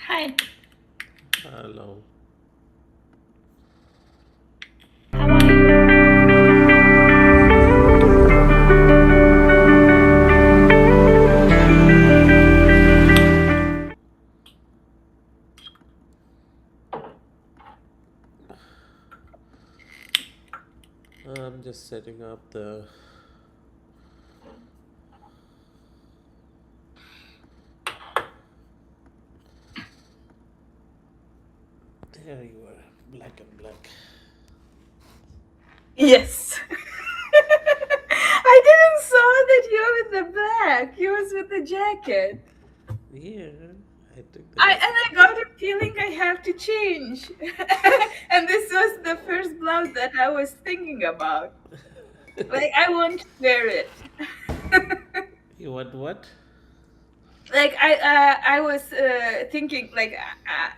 Hi, Hello. how are you? I'm just setting up the. There you are, black and black. Yes. I didn't saw that you're with the black. You was with the jacket. Yeah, I took the I black. and I got a feeling I have to change. And this was the first blouse that I was thinking about. Like I want to wear it. You want what? Like I was thinking like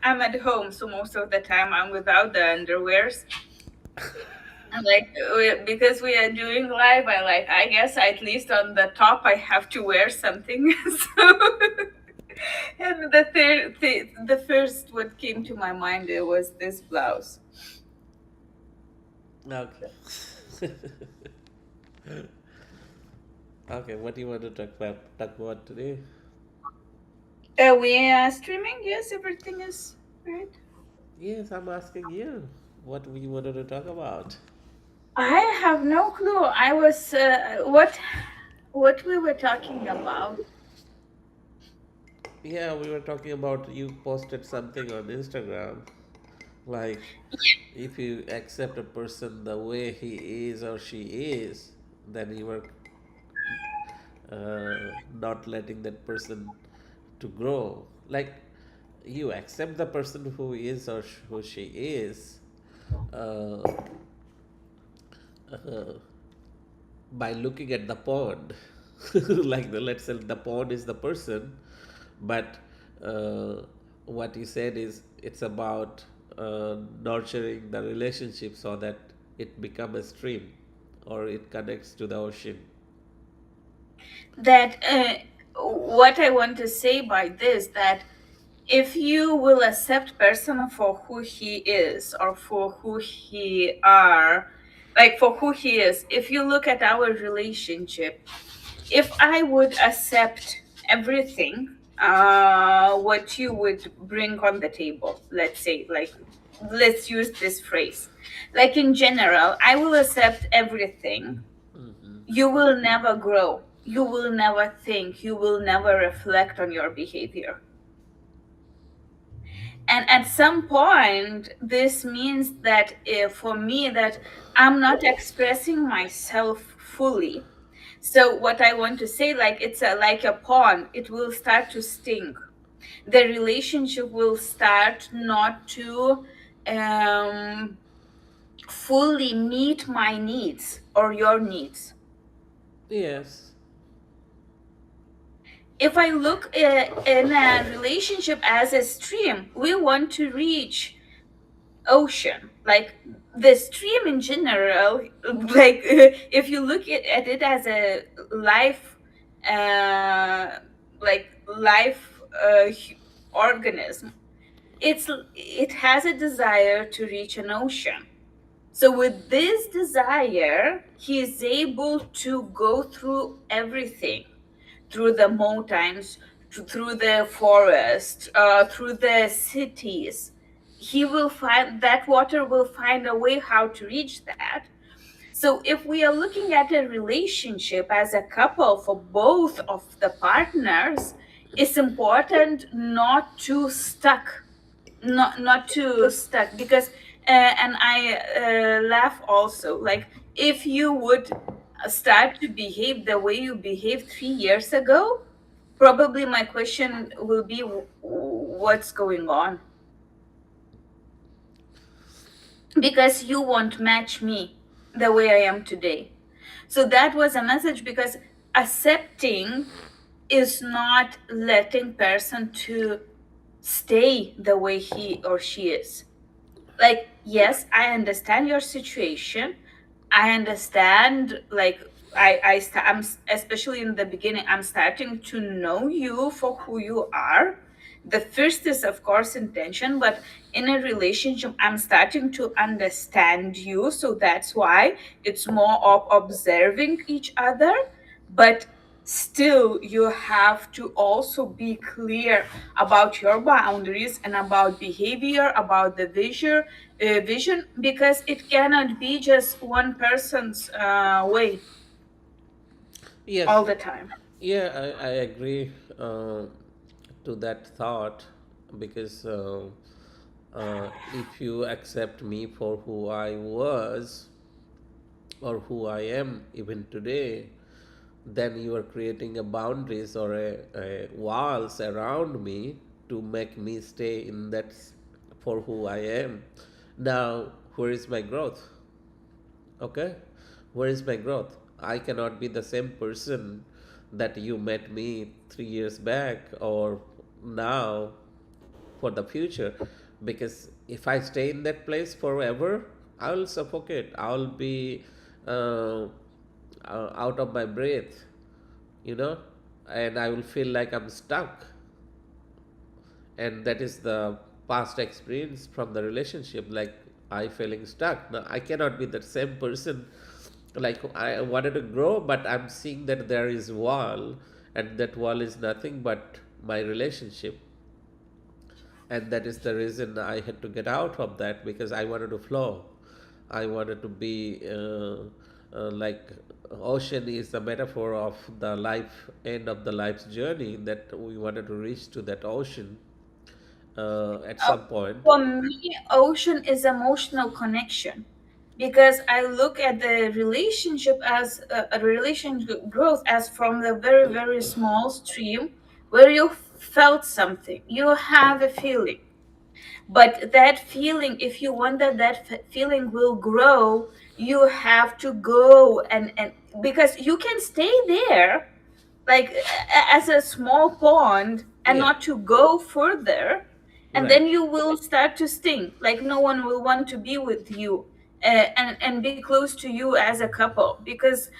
I'm at home, so most of the time I'm without the underwears. And like because we are doing live, I guess at least on the top I have to wear something. So and the first what came to my mind it was this blouse. Okay. Okay, what do you want to talk about today? We are streaming. Yes, everything is right. Yes, I'm asking you what we wanted to talk about. I have no clue. I was what we were talking about. Yeah, we were talking about you posted something on Instagram, like if you accept a person the way he is or she is, then you were not letting that person to grow. Like you accept the person who is or who she is uh, uh, by looking at the pond. Like let's say the pond is the person, but uh, what you said is it's about nurturing the relationship so that it become a stream or it connects to the ocean. That what I want to say by this that if you will accept person for who he is or for who he are, like for who he is, if you look at our relationship, if I would accept everything what you would bring on the table, let's say, like let's use this phrase, like in general I will accept everything, you will never grow, you will never think, you will never reflect on your behavior. And at some point this means that for me that I'm not expressing myself fully. So what I want to say, like it's like a pawn, it will start to stink, the relationship will start not to um, fully meet my needs or your needs. Yes. If I look in a relationship as a stream, we want to reach ocean, like the stream in general. Like if you look at it as a life uh, like life organism, it has a desire to reach an ocean. So with this desire he is able to go through everything, through the mountains, through the forest, through the cities. He will find that water will find a way how to reach that. So if we are looking at a relationship as a couple for both of the partners, it's important not to stuck, not to stuck because and I laugh also, like if you would start to behave the way you behaved 3 years ago, probably my question will be what's going on, because you won't match me the way I am today. So that was a message, because accepting is not letting person to stay the way he or she is. Like yes, I understand your situation, I understand, like I'm especially in the beginning, I'm starting to know you for who you are, The first is, of course, intention, but in a relationship, I'm starting to understand you. So that's why it's more of observing each other. But still, you have to also be clear about your boundaries and about behavior, about the vision, because it cannot be just one person's way all Yes, the time. yeah, I agree to that thought because if you accept me for who I was or who I am even today, then you are creating a boundaries or a walls around me to make me stay in that for who I am. Now, where is my growth? Okay, where is my growth? I cannot be the same person that you met me 3 years back or now for the future, because if I stay in that place forever, I'll suffocate. I'll be uh, out of my breath, you know, and I will feel like I'm stuck. And that is the past experience from the relationship, like I feeling stuck. Now I cannot be the same person. Like I wanted to grow, but I'm seeing that there is wall, and that wall is nothing but my relationship. And that is the reason I had to get out of that, because I wanted to flow. I wanted to be like ocean is the metaphor of the life end of the life's journey, that we wanted to reach to that ocean at Uh, some point. for me, ocean is emotional connection because I look at the relationship as a relationship growth as from the very, very small stream where you felt something, you have a feeling. But that feeling, if you want that feeling will grow, you have to go and because you can stay there like as a small pond and Yeah, not to go further, and right. then you will start to stink, like no one will want to be with you and be close to you as a couple because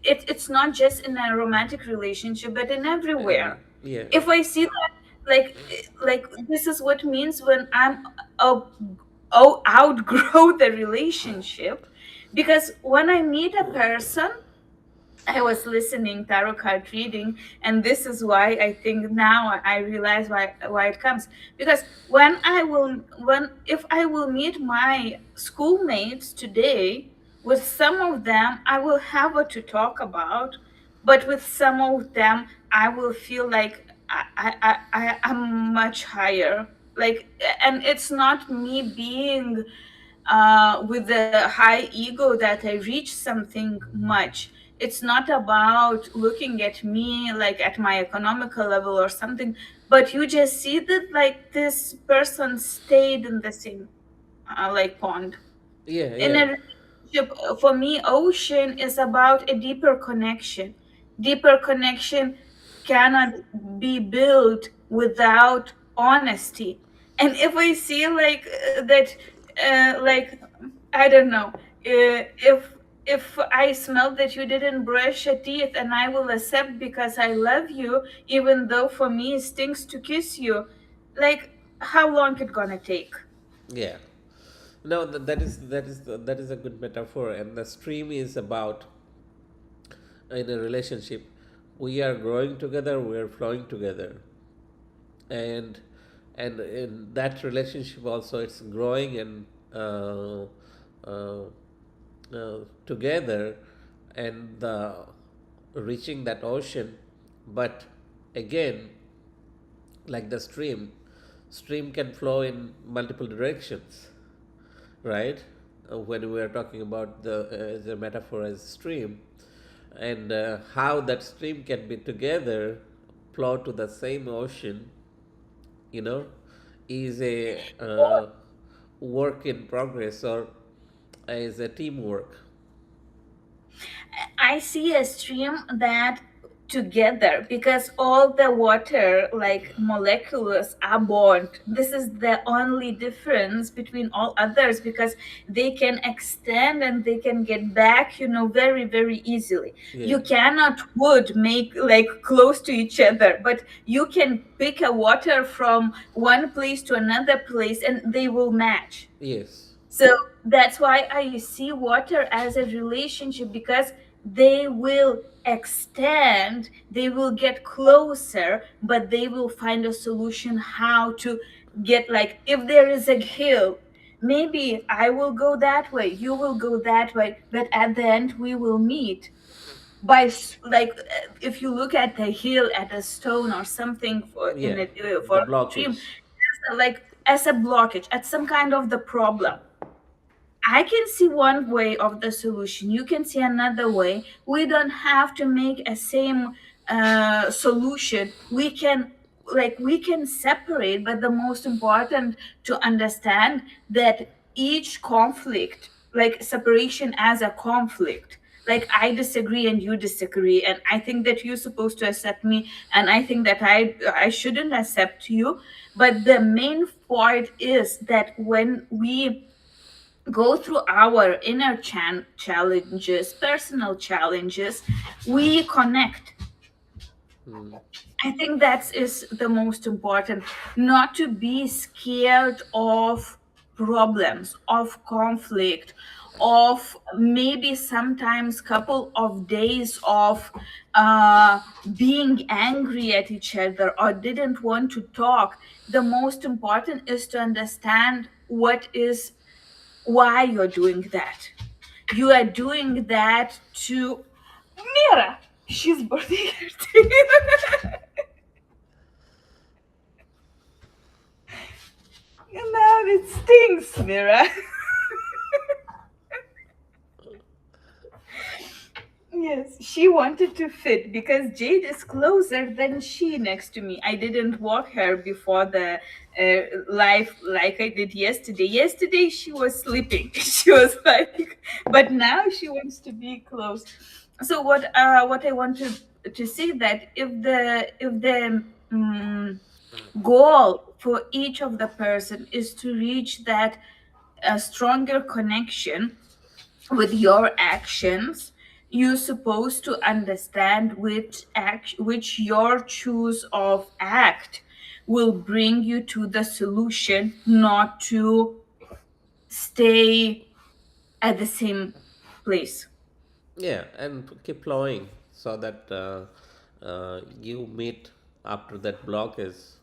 it's not just in a romantic relationship but in And everywhere. yeah, If I see that, like this is what means when I'm uh, outgrow the relationship, because when I meet a person, I was listening tarot card reading, and this is why I think now I realize why it comes. Because when if I will meet my schoolmates today, with some of them I will have what to talk about, but with some of them I will feel like I'm much higher. Like, and it's not me being with a high ego that I reach something much. It's not about looking at me like at my economical level or something, but you just see that like this person stayed in the same like pond. yeah, In yeah, a relationship, for me, ocean is about a deeper connection. Deeper connection cannot be built without honesty. And if I see like that, like I don't know, if I smell that you didn't brush your teeth, and I will accept because I love you, even though for me it stinks to kiss you, like how long it gonna take? yeah. No, that is a good metaphor, and the stream is about in a relationship. We are growing together. We are flowing together, and in that relationship also it's growing and uh, together, and reaching that ocean. But again, like the stream can flow in multiple directions, right? When we are talking about the metaphor as stream, and how that stream can be together, flow to the same ocean, you know, is a work in progress, or is a teamwork. I see a stream that together because all the water like molecules are bond. This is the only difference between all others, because they can extend and they can get back, very, very easily. Yeah. You cannot would make like close to each other, but you can pick a water from one place to another place and they will match. Yes. So that's why I see water as a relationship, because they will extend, they will get closer, but they will find a solution how to get, like, if there is a hill, maybe I will go that way, you will go that way, but at the end we will meet by like if you look at the hill at a stone or something for in Yeah. it for The a stream, blockage. like as a blockage at some kind of the problem. I can see one way of the solution. You can see another way. We don't have to make a same solution. We can separate, but the most important to understand that each conflict, like separation as a conflict. Like I disagree and you disagree, and I think that you're supposed to accept me, and I think that I shouldn't accept you. But the main point is that when we go through our inner challenges, personal challenges, we connect. Mm. I think that is the most important, not to be scared of problems, of conflict, of maybe sometimes couple of days of uh, being angry at each other or didn't want to talk. The most important is to understand why you're doing that. You are doing that to Mira. She's birthday girl. And now it stinks, Mira. Yes, she wanted to fit because Jade is closer than she next to me. I didn't walk her before the live like I did yesterday. Yesterday she was sleeping. She was like, but now she wants to be close. So what I want to say that if the goal for each of the person is to reach that stronger connection with your actions, you're supposed to understand which your choose of act will bring you to the solution, not to stay at the same place. Yeah, and keep plowing so that you meet after that block is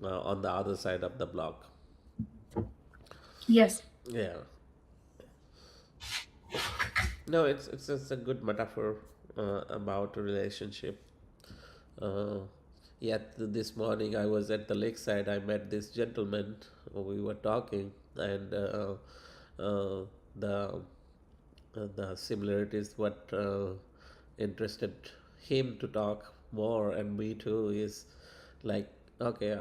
on the other side of the block. Yes. Yeah. No, it's a good metaphor about a relationship. Uh, this morning I was at the lakeside. I met this gentleman. We were talking, and uh, the the similarities what interested him to talk more and me too is like, okay,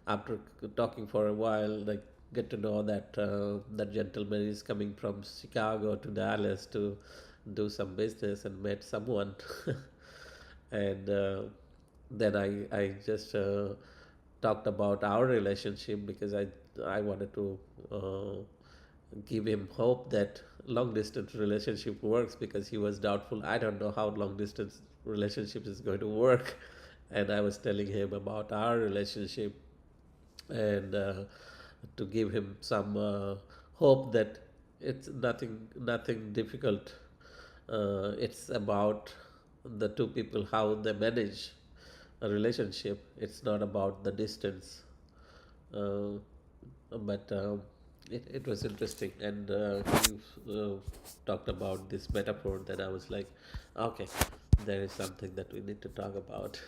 after talking for a while, like, get to know that that gentleman is coming from Chicago to Dallas to do some business and met someone. And then I just talked about our relationship because I wanted to give him hope that long distance relationship works, because he was doubtful. I don't know how long distance relationship is going to work, and I was telling him about our relationship, and to give him some hope that it's nothing difficult. It's about the two people, how they manage a relationship. It's not about the distance. uh, but it was interesting, and he talked about this metaphor that I was like, okay, there is something that we need to talk about.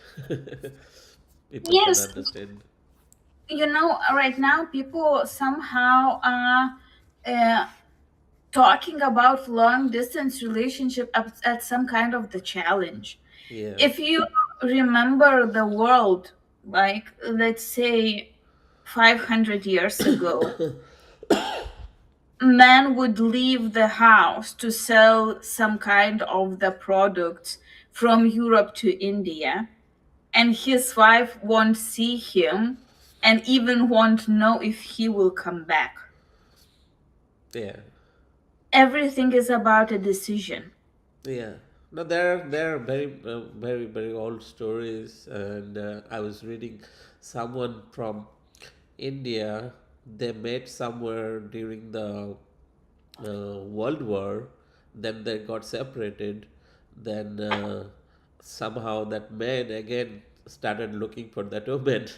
People can Yes, understand. right now people somehow are uh, talking about long distance relationship at some kind of the challenge. Yeah. If you remember the world, like let's say 500 years ago, man would leave the house to sell some kind of the products from Europe to India, and his wife won't see him and even won't know if he will come back. Yeah. Everything is about a decision. Yeah. No, there are very old stories, and I was reading someone from India. They met somewhere during the World War. Then they got separated. Then somehow that man again started looking for that woman.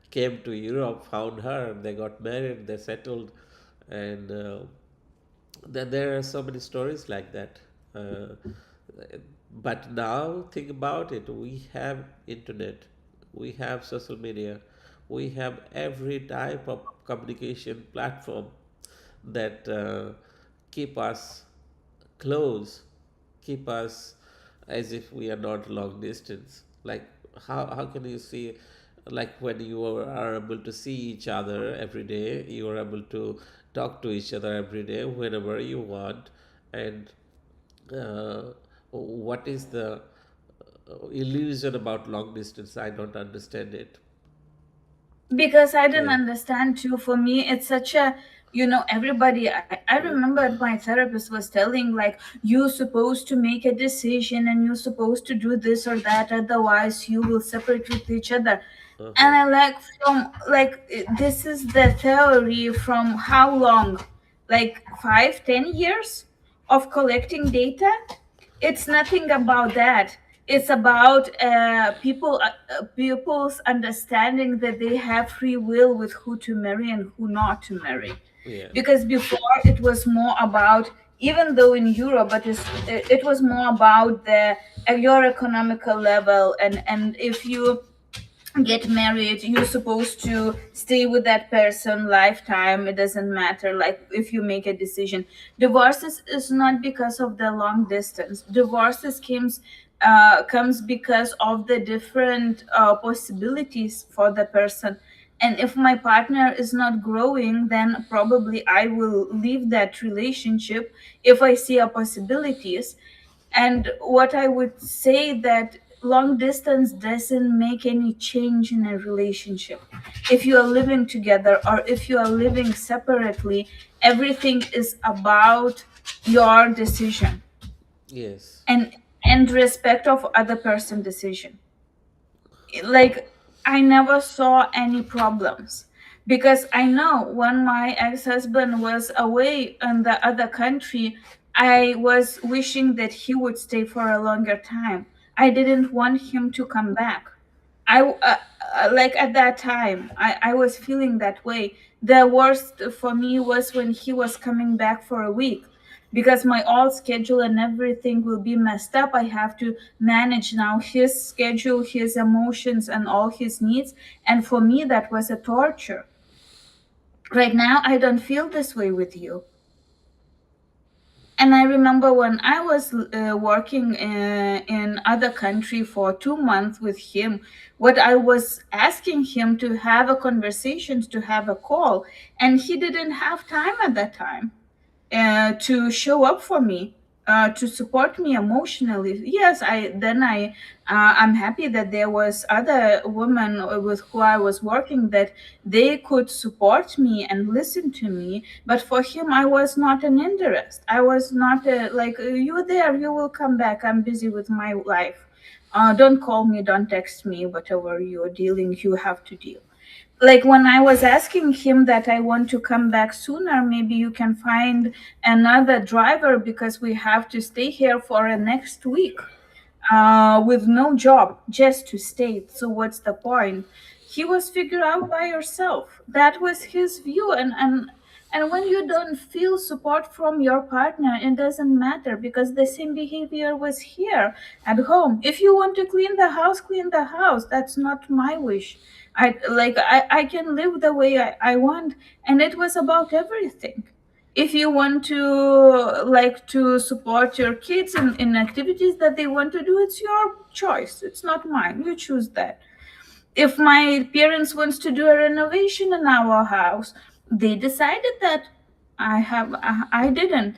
Came to Europe, found her. They got married. They settled, and then there are so many stories like that. But now think about it, we have internet, we have social media, we have every type of communication platform that keep us close, keep us as if we are not long distance. Like how can you see, like when you are able to see each other every day, you are able to talk to each other every day whenever you want, and uh, what is the illusion about long distance? I don't understand it. Because I didn't Yeah. understand too. For me, it's such a, everybody. I remember my therapist was telling, like, you're supposed to make a decision and you're supposed to do this or that, otherwise you will separate with each other. Uh-huh. And I like, from like, this is the theory from how long, like 5-10 years of collecting data. It's nothing about that. It's about people's understanding that they have free will with who to marry and who not to marry. Yeah. Because before it was more about, even though in Europe, but it was more about the your economical level, and if you get married, you're supposed to stay with that person lifetime. It doesn't matter, like, if you make a decision. Divorces is not because of the long distance. Divorces comes because of the different possibilities for the person. And if my partner is not growing, then probably I will leave that relationship if I see a possibilities. And what I would say, that long distance doesn't make any change in a relationship. If you are living together or if you are living separately, everything is about your decision, Yes. and respect of other person decision. Like, I never saw any problems, because I know when my ex-husband was away in the other country, I was wishing that he would stay for a longer time. I didn't want him to come back. Like, at that time, I was feeling that way. The worst for me was when he was coming back for a week, because my all schedule and everything will be messed up. I have to manage now his schedule, his emotions, and all his needs. And for me, that was a torture. Right now, I don't feel this way with you. And I remember when I was working in other country for 2 months with him, what I was asking him to have a conversations, to have a call, and he didn't have time at that time to show up for me, to support me emotionally. Yes, I'm happy that there was other women with who I was working, that they could support me and listen to me. But for him, I was not an interest. I was not like, you there, you will come back. I'm busy with my life. Don't call me, don't text me. Whatever you're dealing, you have to deal. Like, when I was asking him that I want to come back sooner, maybe you can find another driver, because we have to stay here for a next week with no job, just to stay. So what's the point? He was figure out by yourself. That was his view. And when you don't feel support from your partner, it doesn't matter, because the same behavior was here at home. If you want to clean the house, clean the house. That's not my wish. I can live the way I want. And it was about everything. If you want to, like, to support your kids in activities that they want to do, it's your choice, it's not mine. You choose that. If my parents wants to do a renovation in our house, they decided that. I didn't.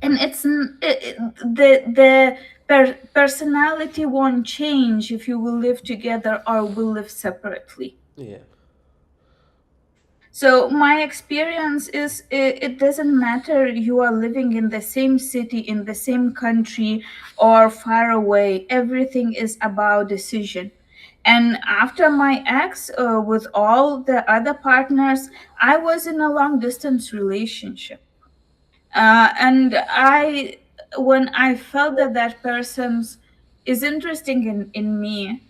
And it's the personality won't change if you will live together or will live separately. Yeah. So my experience is it doesn't matter you are living in the same city, in the same country, or far away. Everything is about decision. And after my ex, with all the other partners, I was in a long distance relationship. And when I felt that that person's is interesting in me,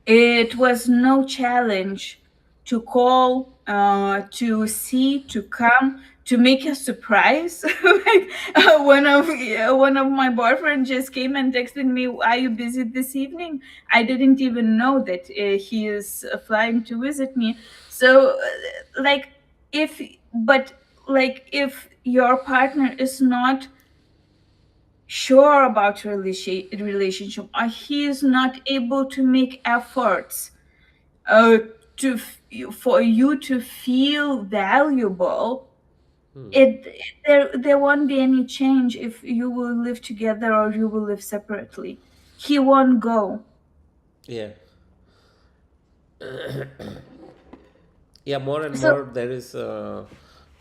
it was no challenge to call, to see, to come, to make a surprise. Like one of my boyfriend just came and texted me, "Are you busy this evening?" I didn't even know that he is flying to visit me. So, like, if but like if your partner is not sure about your relationship, or he is not able to make efforts uh, for you to feel valuable, Hmm. there won't be any change if you will live together or you will live separately. He won't go. Yeah. Yeah, more and So more there is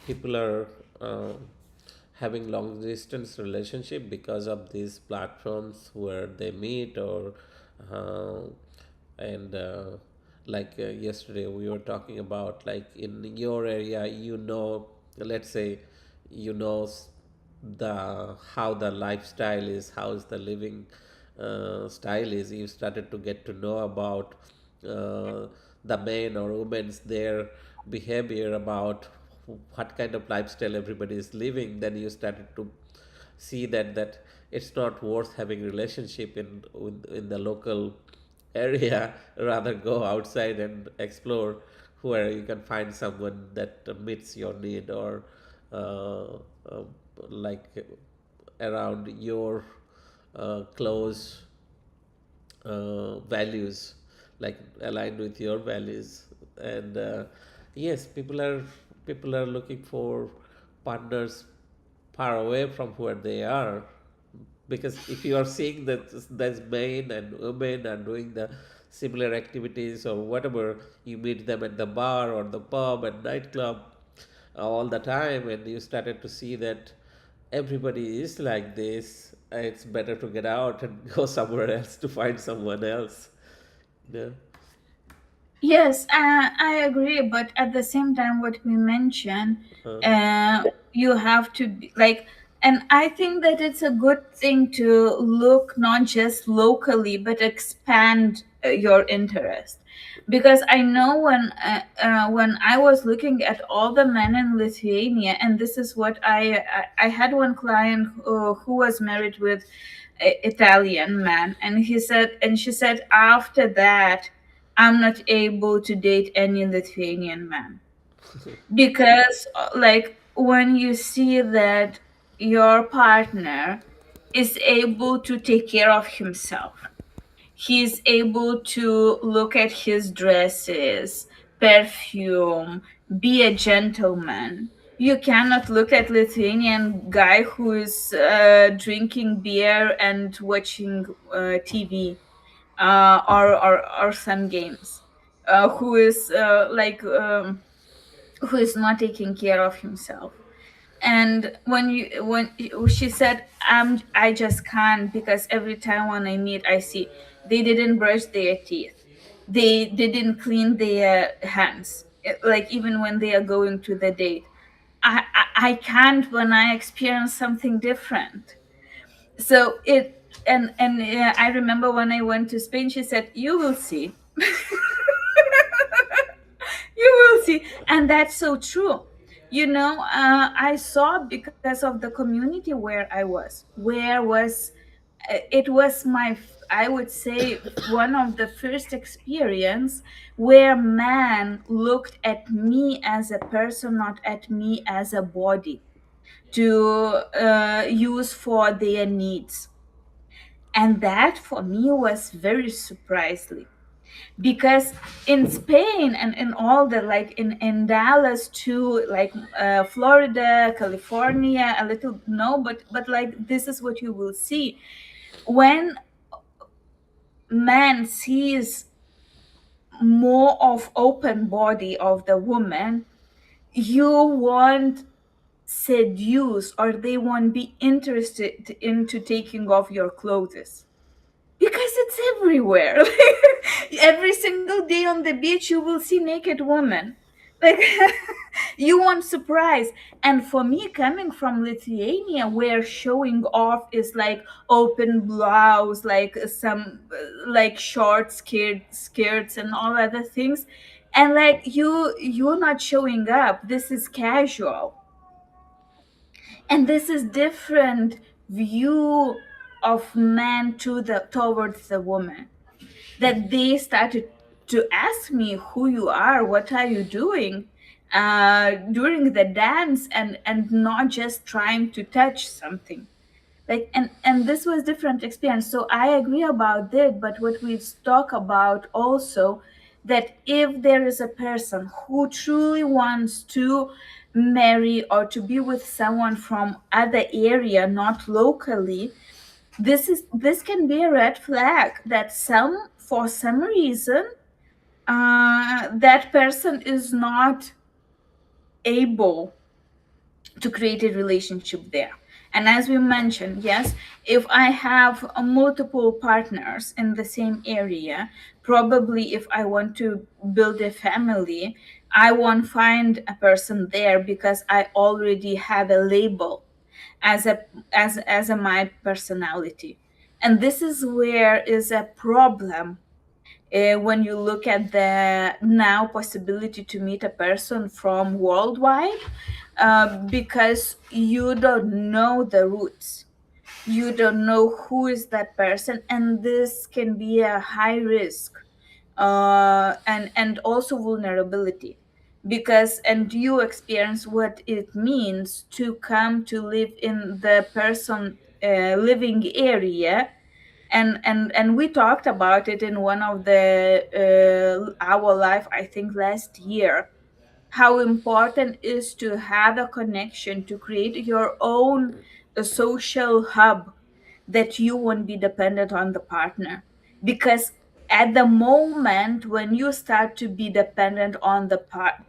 people are uh, having long distance relationship because of these platforms where they meet, or uh, and like yesterday we were talking about, like in your area, let's say, the how the lifestyle is, how's the living style is. You started to get to know about uh, the men or women's their behavior, about what kind of lifestyle everybody is living. Then you started to see that it's not worth having relationship in the local area. Rather go outside and explore where you can find someone that meets your need, or uh, uh, like around your close values, like aligned with your values. And yes, people are looking for partners far away from where they are, because if you are seeing that there's men and women are doing the similar activities or whatever, you meet them at the bar or the pub and nightclub all the time, and you started to see that everybody is like this, it's better to get out and go somewhere else to find someone else. Yeah. yes, I agree, but at the same time, what we mentioned, uh, you have to be like, and I think that it's a good thing to look not just locally, but expand your interest. Because I know when I was looking at all the men in Lithuania, and this is what I had one client who was married with Italian man, and she said after that I'm not able to date any Lithuanian man because like when you see that your partner is able to take care of himself, he's able to look at his dresses, perfume, be a gentleman. You cannot look at Lithuanian guy who is drinking beer and watching TV, or some games, who is who is not taking care of himself. And when she said, I just can't, because every time when I meet, I see they didn't brush their teeth, they didn't clean their hands, like even when they are going to the date. I can't when I experience something different. So it and I remember when I went to Spain, she said, you will see. You will see. And that's so true. I saw, because of the community where I was, it was I would say one of the first experience where man looked at me as a person, not at me as a body to use for their needs. And that for me was very surprising, because in Spain and in all the, like in Dallas too, like Florida, California, a little, no, but like this is what you will see when man sees more of open body of the woman, you won't seduce, or they won't be interested into taking off your clothes because it's everywhere. Every single day on the beach you will see naked women, like you won't surprise. And for me, coming from Lithuania, where showing off is like open blouse, like some like short skirts and all other things, and like you're not showing up, this is casual. And this is different view of man to the towards the woman, that they started to ask me who you are, what are you doing during the dance, and not just trying to touch something. Like, and this was different experience, so I agree about that. But what we talk about also, that if there is a person who truly wants to marry or to be with someone from other area, not locally, this can be a red flag, that some for some reason that person is not able to create a relationship there. And as we mentioned, yes, if I have multiple partners in the same area, probably if I want to build a family, I won't find a person there because I already have a label as a as a my personality. And this is where is a problem when you look at the now possibility to meet a person from worldwide, because you don't know the roots, you don't know who is that person, and this can be a high risk, and also vulnerability, because and you experience what it means to come to live in the person living area. And we talked about it in one of the our life, I think last year, how important is to have a connection, to create your own social hub, that you won't be dependent on the partner. Because at the moment when you start to be dependent on the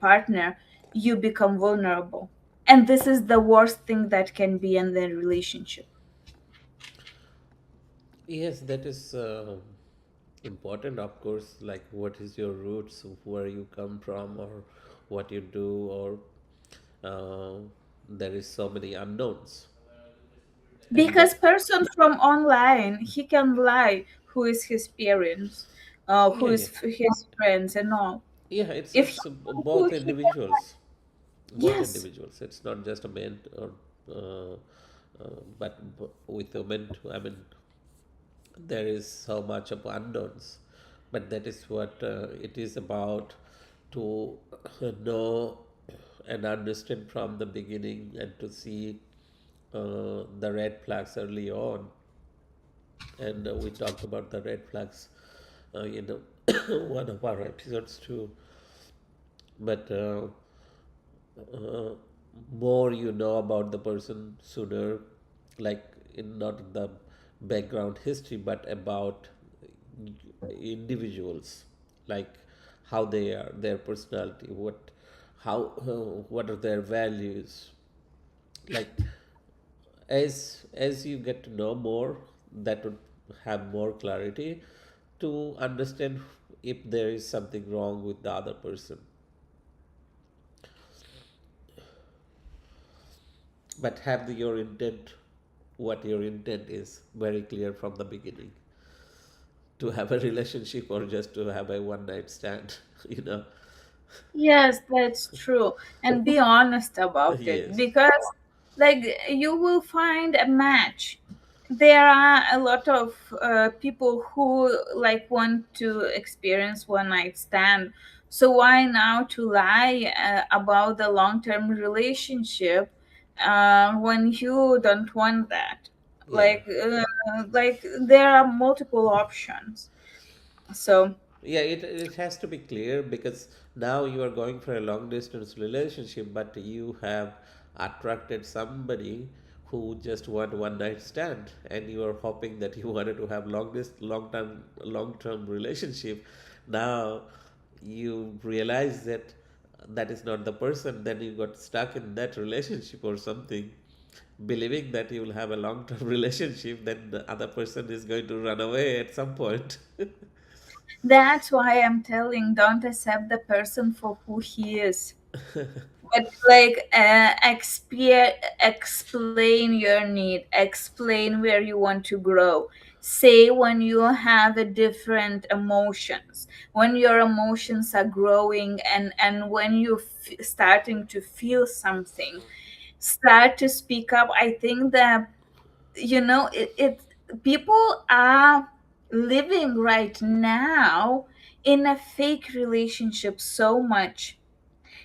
partner, you become vulnerable, and this is the worst thing that can be in the relationship. Yes, that is important, of course. Like, what is your roots, where you come from, or what you do, or uh, there is so many unknowns. And Because person from online, he can lie who is his parents, who yeah, yeah, is his friends and all. yeah. It's If he, it's who both he can, individuals, both yes. individuals. It's not just a man or uh, but with women too. I mean, there is so much of unknowns, but that is what it is about, to know and understand from the beginning, and to see the red flags early on. And we talked about the red flags in one of our episodes too. But uh, more you know about the person sooner, like in not in the background history, but about individuals, like how they are, their personality, how what are their values, like as you get to know more, that would have more clarity to understand if there is something wrong with the other person. But have your intent, what your intent is, very clear from the beginning, to have a relationship or just to have a one night stand. you know Yes, that's true. And be honest about it, yes. because like you will find a match. There are a lot of people who like want to experience one night stand. So why now to lie about the long-term relationship when you don't want that? Yeah, Like there are multiple options. So yeah, it has to be clear, because now you are going for a long distance relationship, but you have attracted somebody who just want one night stand, and you are hoping that you wanted to have long term relationship. Now you realize that that is not the person, then you got stuck in that relationship or something, believing that you will have a long term relationship, then the other person is going to run away at some point. That's why I'm telling, don't accept the person for who he is. But like, explain your need, explain where you want to grow. Say when you have a different emotions, when your emotions are growing, and when you starting to feel something, start to speak up. I think that, it people are living right now in a fake relationship so much,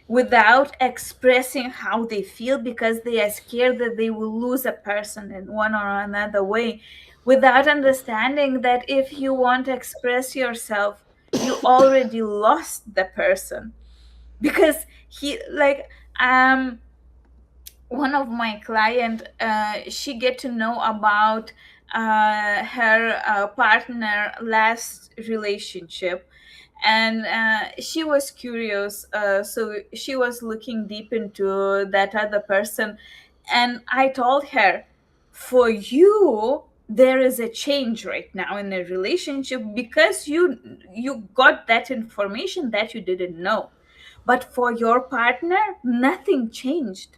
without expressing how they feel, because they are scared that they will lose a person in one or another way, without understanding that if you want to express yourself, you already lost the person. Because he like, one of my client, she get to know about her partner last relationship, and she was curious, so she was looking deep into that other person. And I told her, for you there is a change right now in the relationship, because you got that information that you didn't know. But for your partner, nothing changed.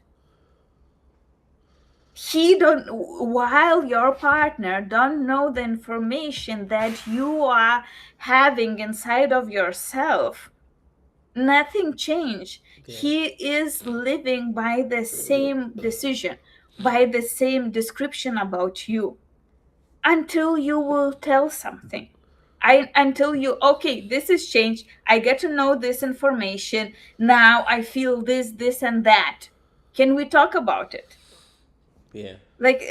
He don't, while your partner don't know the information that you are having inside of yourself, nothing changed. Yeah. He is living by the same decision, by the same description about you, until you will tell something. Until you, okay, this is changed, I get to know this information, now I feel this and that, can we talk about it? Yeah. Like,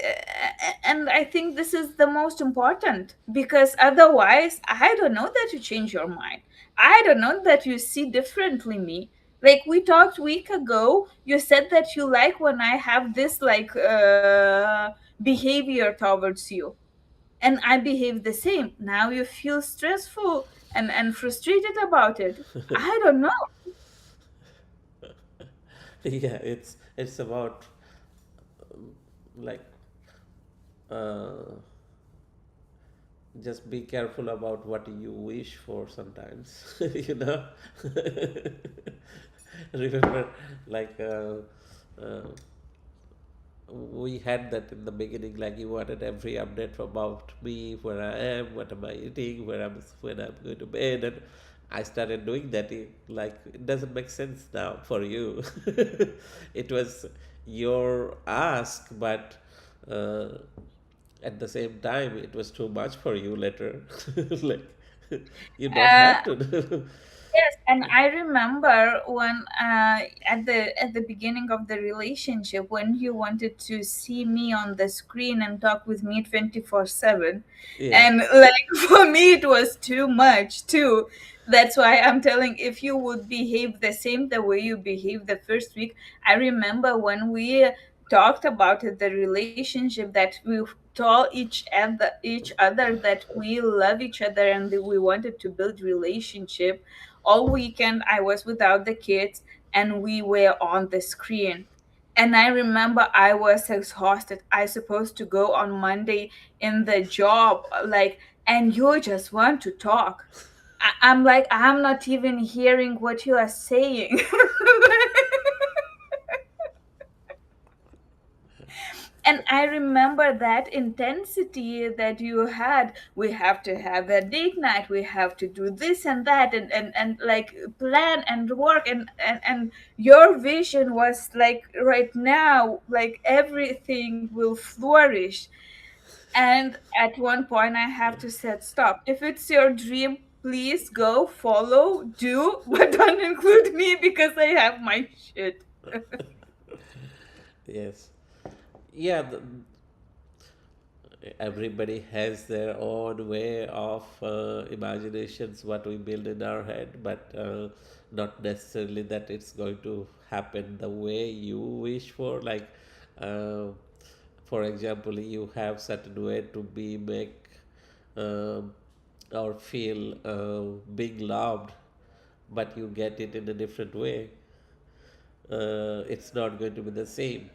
and I think this is the most important, because otherwise I don't know that you change your mind, I don't know that you see differently me. Like, we talked week ago, you said that you like when I have this, like, behavior towards you, and I behave the same. Now you feel stressful and frustrated about it. I don't know. Yeah, it's about like uh, just be careful about what you wish for sometimes. You know. Remember, like uh, we had that in the beginning, like you wanted every update about me, where I am, what am I eating, when I'm going to bed, and I started doing that. Like, it doesn't make sense now for you. It was your ask, but uh, at the same time it was too much for you later. Like, you don't uh, have to do. Yes, and I remember when, at the beginning of the relationship, when you wanted to see me on the screen and talk with me 24/7, Yeah. and like, for me it was too much too. That's why I'm telling, if you would behave the same the way you behaved the first week. I remember when we talked about it, the relationship, that we told each other that we love each other and that we wanted to build relationship. All weekend I was without the kids, and we were on the screen. And I remember I was exhausted. I supposed to go on Monday in the job, like, and you just want to talk. I'm like, I'm not even hearing what you are saying. And I remember that intensity that you had. We have to have a date night, we have to do this and that, and like, plan and work, and your vision was like, right now, like, everything will flourish. And at one point I have to say, stop. If it's your dream, please go follow, do, but don't include me, because I have my shit. Yes. Yeah, everybody has their own way of imaginations, what we build in our head, but not necessarily that it's going to happen the way you wish for. Like, uh, For example, you have certain way to be make um, or feel being loved, but you get it in a different way. It's not going to be the same.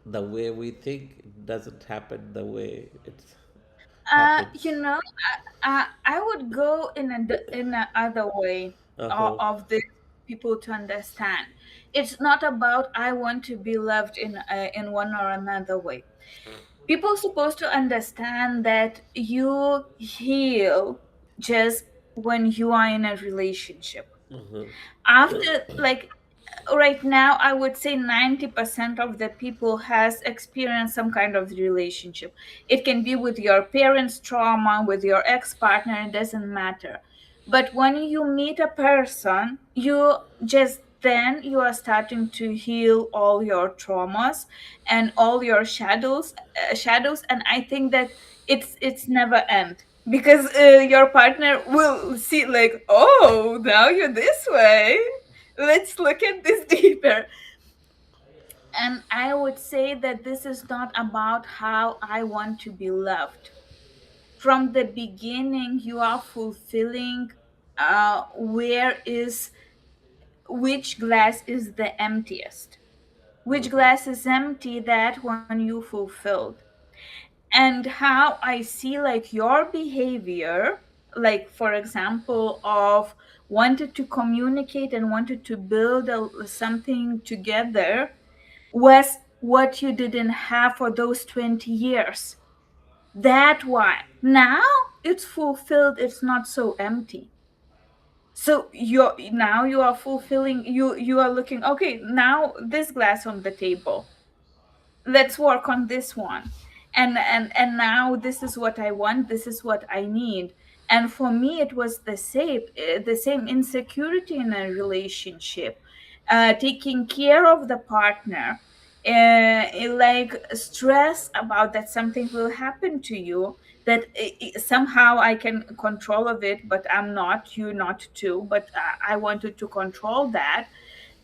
The way we think doesn't happen the way it You happens. know, I would go in a other way Uh-huh. of this people to understand. It's not about I want to be loved in one or another way. People supposed to understand that you heal just when you are in a relationship. Uh-huh. After, like, right now I would say 90% of the people has experienced some kind of relationship. It can be with your parents trauma, with your ex-partner, it doesn't matter. But when you meet a person, you just then you are starting to heal all your traumas and all your shadows, and I think that it's never end, because your partner will see like, oh, now you're this way, let's look at this deeper. And I would say that this is not about how I want to be loved. From the beginning, you are fulfilling where is which glass is the emptiest. Which Uh-huh. glass is empty, that one you fulfilled. And how I see like your behavior, like for example, of wanted to communicate and wanted to build something together, was what you didn't have for those 20 years. That why now it's fulfilled, it's not so empty. So you are fulfilling, you are looking, okay, now this glass on the table, let's work on this one. And now this is what I want, this is what I need. And for me it was the same insecurity in a relationship, taking care of the partner, like stress about that something will happen to you, that somehow I can control of it, but I'm not, you not too, but I wanted to control that.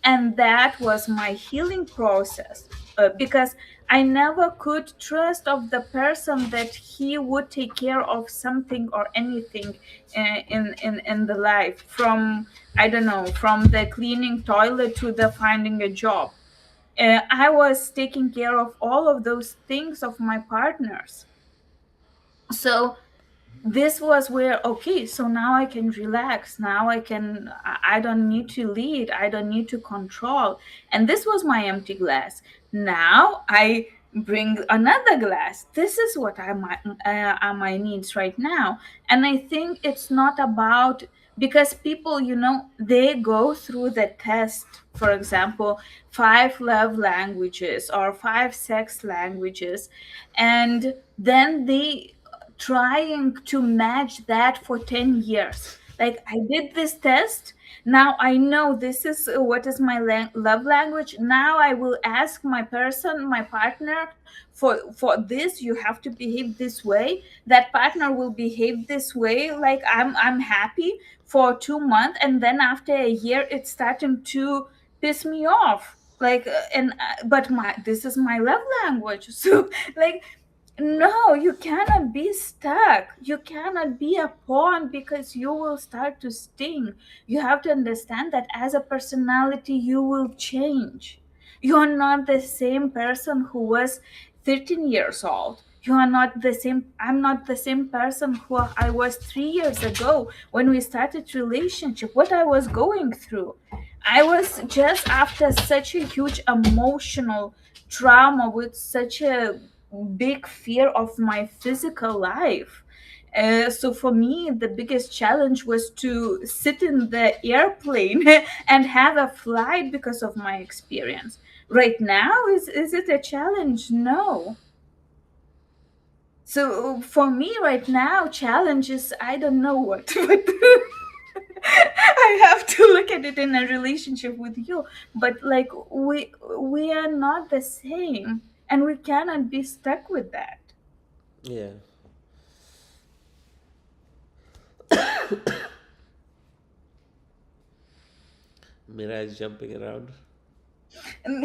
And that was my healing process, because I never could trust of the person that he would take care of something or anything in the life, from, I don't know, from the cleaning toilet to the finding a job. I was taking care of all of those things of my partners. So this was where, okay, so now I can relax, now I don't need to lead, I don't need to control. And this was my empty glass. Now I bring another glass, this is what are my needs right now. And I think it's not about, because people, they go through the test, for example, 5 love languages or 5 sex languages, and then they trying to match that for 10 years. Like, I did this test, now I know this is what is my love language, now I will ask my person, my partner, for this you have to behave this way, that partner will behave this way, like I'm happy for 2 months, and then after a year it's starting to piss me off, like and but my this is my love language. So, like, no, you cannot be stuck. You cannot be a pawn, because you will start to sting. You have to understand that as a personality, you will change. You are not the same person who was 13 years old. You are not the same. I'm not the same person who I was 3 years ago when we started relationship. What I was going through, I was just after such a huge emotional trauma, with such a big fear of my physical life. So for me, the biggest challenge was to sit in the airplane and have a flight because of my experience. Right now, is it a challenge? No. So for me right now, challenge is I don't know what, but I have to look at it in a relationship with you. But like we are not the same, and we cannot be stuck with that. Yeah. Mira is jumping around.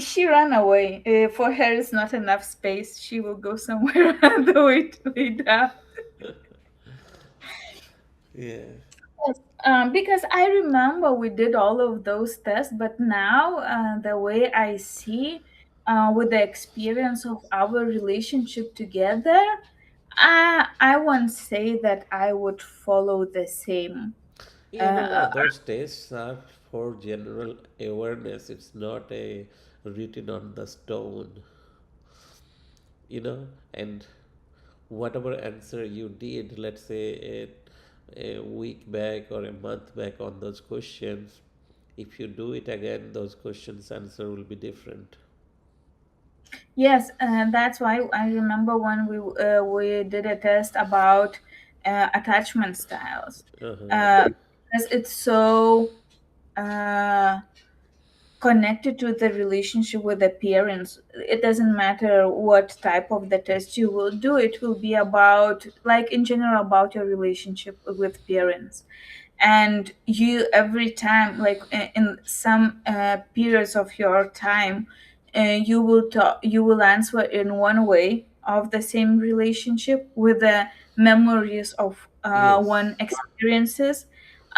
She ran away. For her, it's not enough space. She will go somewhere on the way to lay down. Yeah. Yes, because I remember we did all of those tests, but now the way I see, with the experience of our relationship together, I won't say that I would follow the same. Yeah, I mean, Uh, those tests are for general awareness. It's not a written on the stone, and whatever answer you did, let's say a week back or a month back on those questions, if you do it again, those questions answer will be different. yes, that's why I remember when we did a test about attachment styles. Uh-huh. Uh, because it's so. Uh, Connected to the relationship with the parents. It doesn't matter what type of the test you will do, it will be about, like, in general, about your relationship with parents. And you, every time, like, in some periods of your time, you will answer in one way of the same relationship with the memories of Yes. one experiences.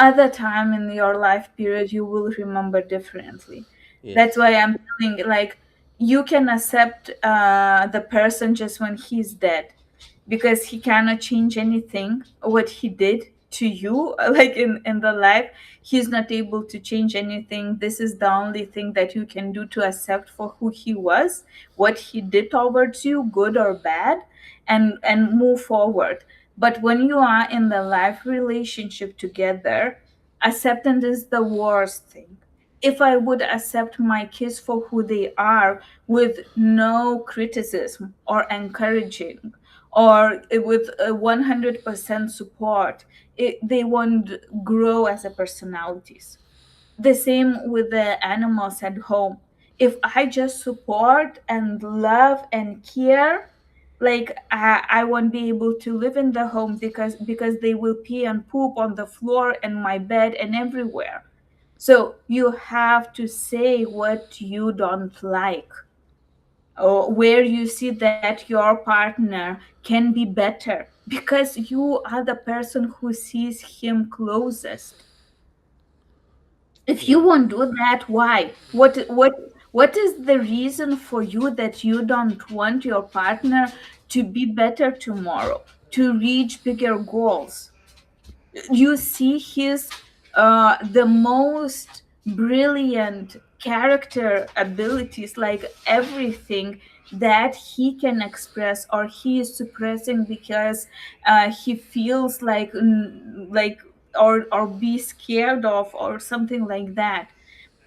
Other time in your life period you will remember differently. That's Yes. why I'm telling, like, you can accept the person just when he's dead, because he cannot change anything what he did to you, like, in the life. He's not able to change anything. This is the only thing that you can do to accept for who he was, what he did towards you, good or bad, and move forward. But when you are in the life relationship together, acceptance is the worst thing. If I would accept my kids for who they are, with no criticism or encouraging, or with 100% support, they won't grow as a personalities. The same with the animals at home. If I just support and love and care, like, I won't be able to live in the home, because they will pee and poop on the floor and my bed and everywhere. So you have to say what you don't like, or where you see that your partner can be better, because you are the person who sees him closest. If you Yeah. won't do that, why? What is the reason for you that you don't want your partner to be better tomorrow, to reach bigger goals? You see his the most brilliant character abilities, like everything that he can express or he is suppressing because he feels like, or be scared of, or something like that.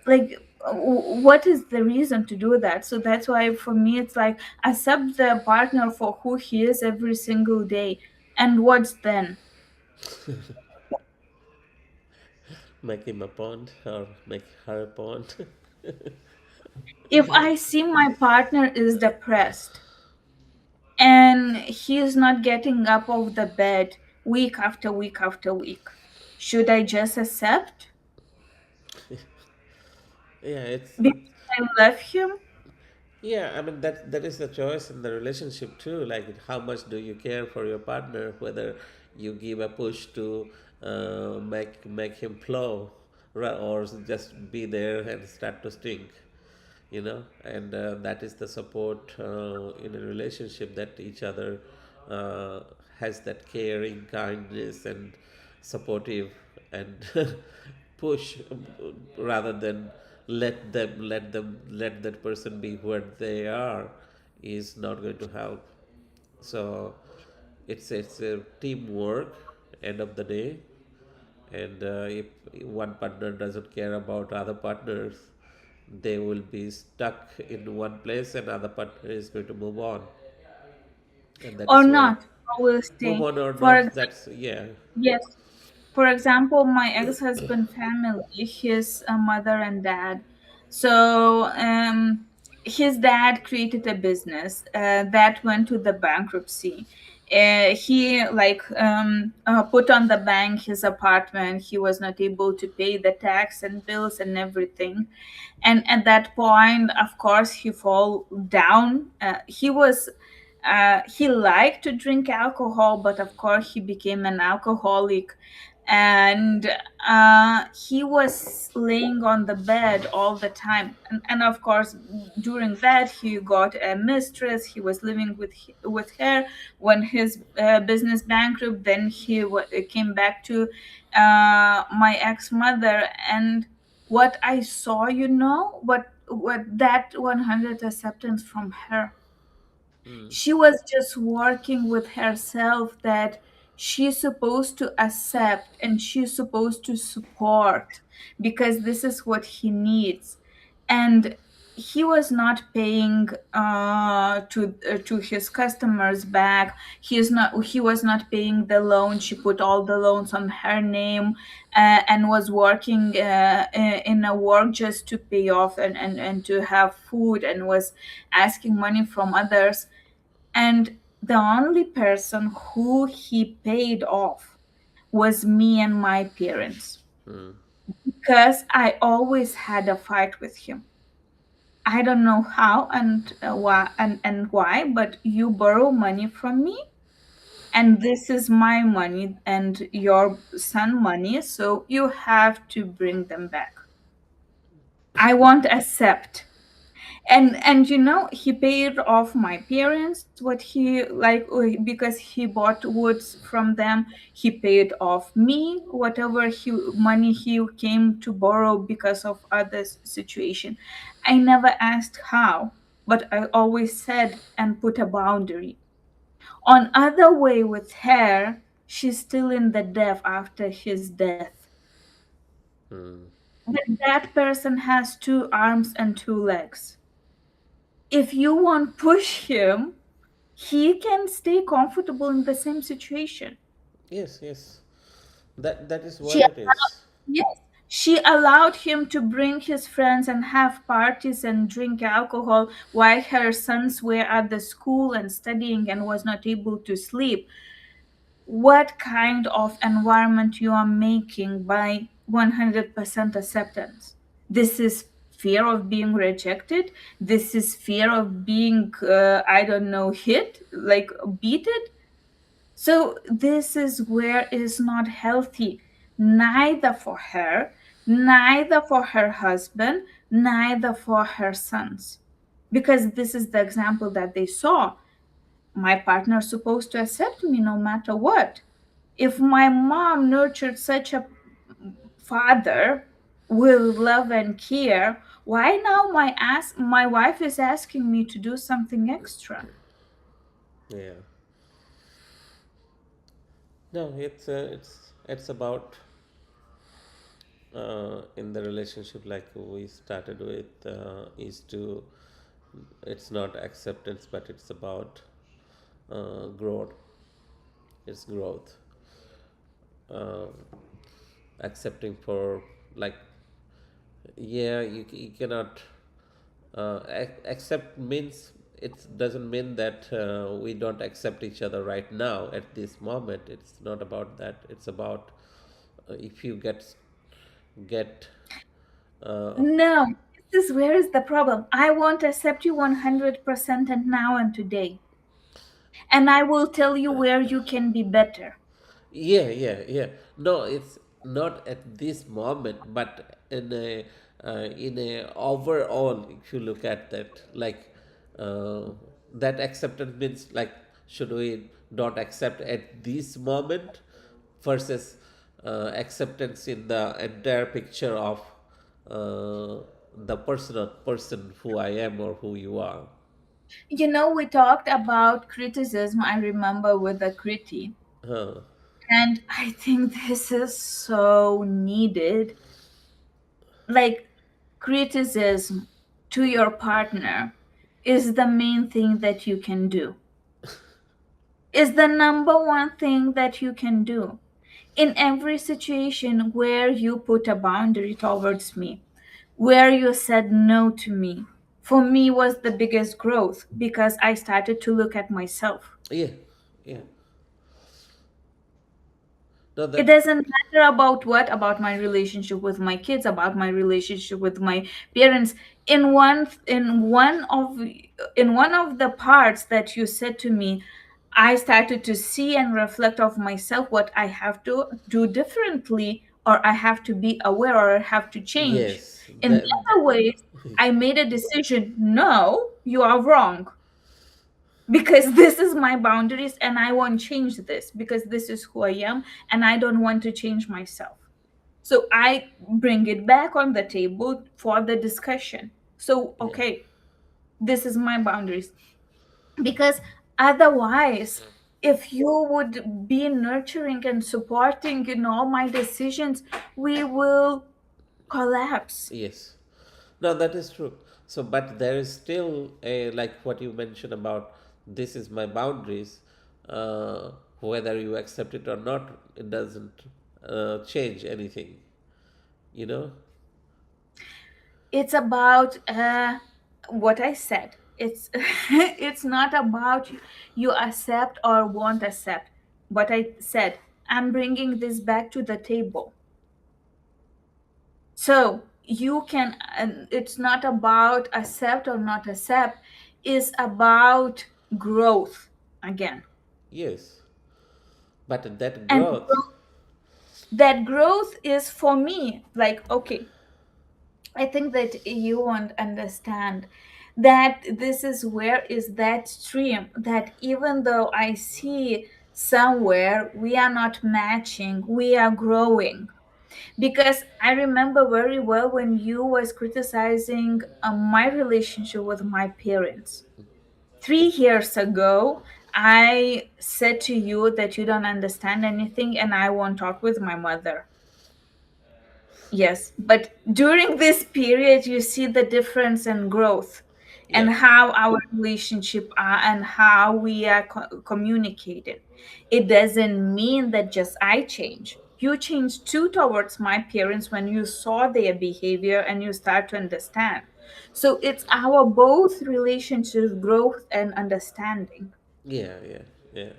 Like, what is the reason to do that? So that's why for me it's like, accept the partner for who he is every single day. And what's then? Make him a pond or make her a pond. If I see my partner is depressed and he is not getting up of the bed week after week after week, should I just accept Yeah, it's because I love him? yeah, I mean that is the choice in the relationship too. Like how much do you care for your partner? Whether you give a push to make him flow, or just be there and start to stink, And that is the support in a relationship, that each other uh, has that caring, kindness, and supportive, and push, rather than let that person be where they are, is not going to help. So it's a teamwork end of the day, and if one partner doesn't care about other partners, they will be stuck in one place, and other partner is going to move on, and that Or is where not, or will move stay? on or For not. example, That's yeah. yes. For example, my ex-husband family, his mother and dad. So his dad created a business that went to the bankruptcy. He like put on the bank his apartment. He was not able to pay the tax and bills and everything, and at that point, of course, he fall down. He liked to drink alcohol, but of course he became an alcoholic. And he was laying on the bed all the time, and of course during that he got a mistress. He was living with her. When his business bankrupt, then came back to my ex-mother. And what I saw, what that 100 acceptance from her, Mm. she was just working with herself, that she's supposed to accept and she's supposed to support, because this is what he needs. And he was not paying to his customers back. He was not paying the loan. She put all the loans on her name, and was working in a work just to pay off, and to have food, and was asking money from others. And the only person who he paid off was me and my parents, Mm. because I always had a fight with him. I don't know how and why, but you borrow money from me, and this is my money and your son money, so you have to bring them back. I won't accept. And he paid off my parents what he like, because he bought woods from them. He paid off me whatever money he came to borrow because of other situation. I never asked how, but I always said and put a boundary. On other way with her, she's still in the death after his death. Mm. But that person has two arms and two legs. If you won't push him, he can stay comfortable in the same situation. Yes, yes. That is She what it is. Yes, she allowed him to bring his friends and have parties and drink alcohol while her sons were at the school and studying and was not able to sleep. What kind of environment you are making by 100% acceptance? This is fear of being rejected. This is fear of being I don't know, hit, like beaten. So this is where it is not healthy, neither for her, neither for her husband, neither for her sons. Because this is the example that they saw. My partner is supposed to accept me no matter what. If my mom nurtured such a father with love and care, why now my wife is asking me to do something extra? Yeah. No, it's about in the relationship like we started with is to it's not acceptance but it's about growth. It's growth. Uh, Accepting for like yeah you cannot accept means it doesn't mean that we don't accept each other right now at this moment. It's not about that. It's about if you get uh, No, this is where is the problem. I won't accept you 100% and now and today. And I will tell you where you can be better. yeah, yeah, yeah. No, it's not at this moment, but in a overall, if you look at that, like that acceptance means like should we not accept at this moment versus acceptance in the entire picture of the personal person who I am or who you are. We talked about criticism, I remember, with the Kriti. Huh. And I think this is so needed. Like, criticism to your partner is the main thing that you can do, is the number one thing that you can do. In every situation where you put a boundary towards me, where you said no to me, for me was the biggest growth, because I started to look at myself. Yeah, yeah. No, It that doesn't matter about what, about my relationship with my kids, about my relationship with my parents. In one of the parts that you said to me, I started to see and reflect of myself what I have to do differently, or I have to be aware, or I have to change. yes, In the that other ways, I made a decision. No, you are wrong, because this is my boundaries and I won't change this, because this is who I am and I don't want to change myself. So I bring it back on the table for the discussion. So, yeah, okay, this is my boundaries. Because otherwise, if you would be nurturing and supporting in all my decisions, we will collapse. yes. No, that is true. So, but there is still a, like what you mentioned about, this is my boundaries. Uh, Whether you accept it or not, it doesn't change anything. You know. It's about what I said. It's it's not about you accept or won't accept what I said. I'm bringing this back to the table. So you can, and it's not about accept or not accept, it's about growth again. Yes, but that And growth. that growth is for me like, okay, I think that you won't understand that this is where is that stream, that even though I see somewhere we are not matching, we are growing. Because I remember very well when you was criticizing my relationship with my parents. 3 years ago, I said to you that you don't understand anything and I won't talk with my mother. Yes, but during this period, you see the difference in growth and Yeah. how our relationship are and how we are communicating. It doesn't mean that just I change. You change too towards my parents when you saw their behavior and you start to understand. So it's our both relationship growth and understanding. Yeah. Yeah. Yeah.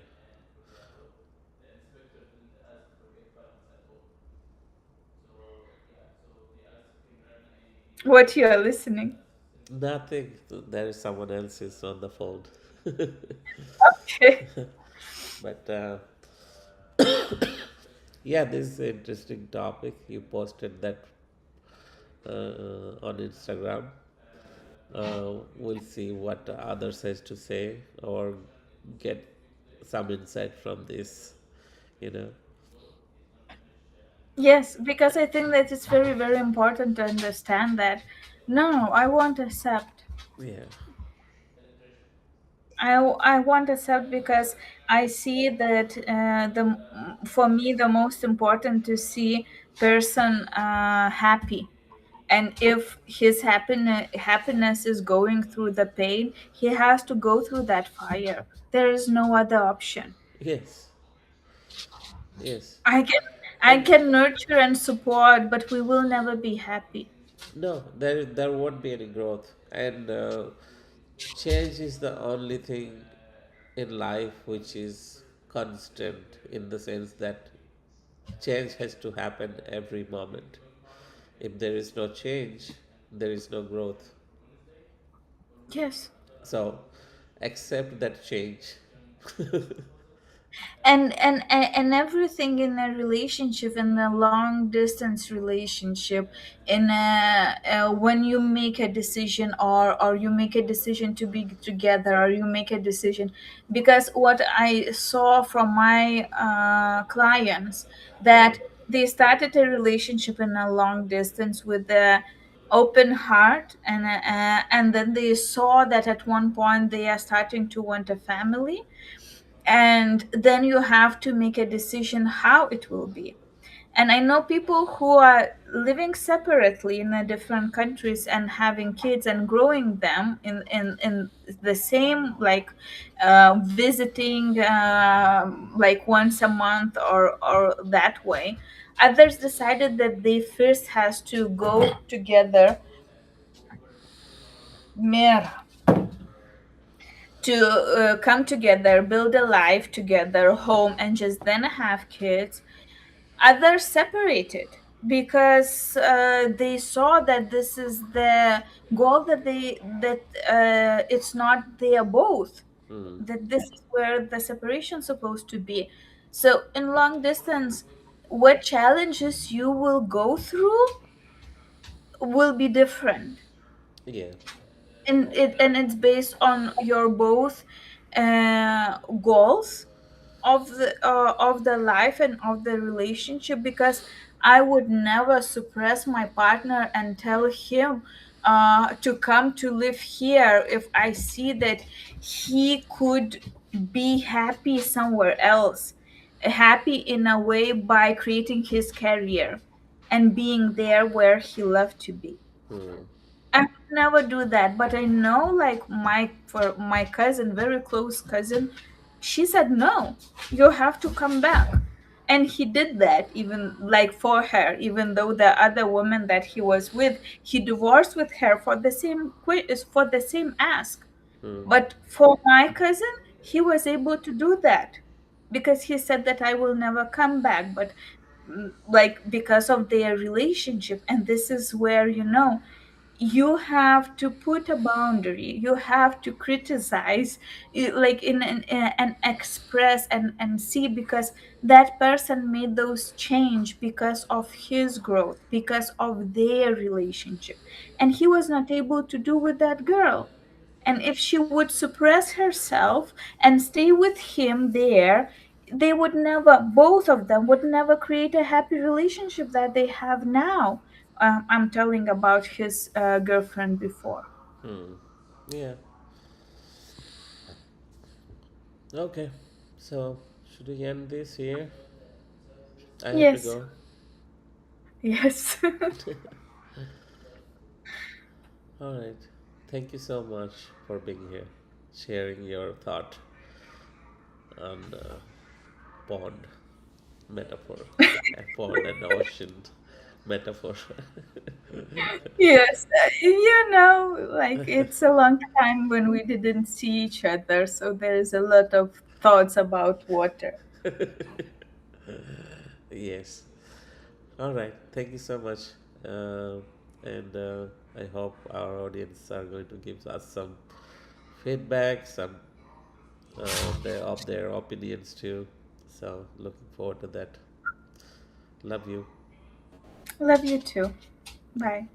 What you are listening. Nothing. There is someone else is on the phone. Okay. But yeah, this is an interesting topic. You posted that on Instagram. We'll see what others has to say or get some insight from this. You know. Yes, because I think that it's very, very important to understand that no, I won't accept. Yeah. I won't accept because I see that for me the most important to see person happy, and if his happiness is going through the pain, he has to go through that fire. There is no other option. Yes. Yes. I can I And can nurture and support, but we will never be happy. no, there won't be any growth, and change is the only thing in life which is constant, in the sense that change has to happen every moment. If there is no change, there is no growth. Yes. So accept that change. And everything in a relationship, in a long distance relationship, in when you make a decision, or you make a decision to be together, or you make a decision, because what I saw from my clients, that they started a relationship in a long distance with a open heart, and then they saw that at one point they are starting to want a family, and then you have to make a decision how it will be. And I know people who are living separately in the different countries and having kids and growing them in the same, like visiting like once a month, or that way. Others decided that they first has to go together, mer to come together, build a life together, home, and just then have kids. others separated because they saw that this is the goal, that it's not there both, Mm. that this is where the separation supposed to be. So in long distance, what challenges you will go through will be different, Yeah. and it's based on your both goals of the life and of the relationship, because I would never suppress my partner and tell him to come to live here if I see that he could be happy somewhere else, happy in a way by creating his career and being there where he loved to be. Mm. I would never do that, but I know, like, for my cousin, very close cousin, she said no, you have to come back, and he did that, even like for her, even though the other woman that he was with, he divorced with her for the for the same ask. Mm. But for my cousin, he was able to do that because he said that I will never come back, but like because of their relationship. And this is where, you have to put a boundary, you have to criticize, like and express and see, because that person made those change because of his growth, because of their relationship, and he was not able to do with that girl. And if she would suppress herself and stay with him there, they would never, both of them would never create a happy relationship that they have now. I'm telling about his girlfriend before. Mm. Yeah. Okay. So, should we end this here? I have to Yes, go. yes. All right. Thank you so much for being here, sharing your thought on pond metaphor, a pond and ocean metaphor. Yes, like it's a long time when we didn't see each other, so there's a lot of thoughts about water. Yes. All right. Thank you so much. Uh, and I hope our audience are going to give us some feedback, some of their opinions too. So looking forward to that. Love you. Love you too. Bye.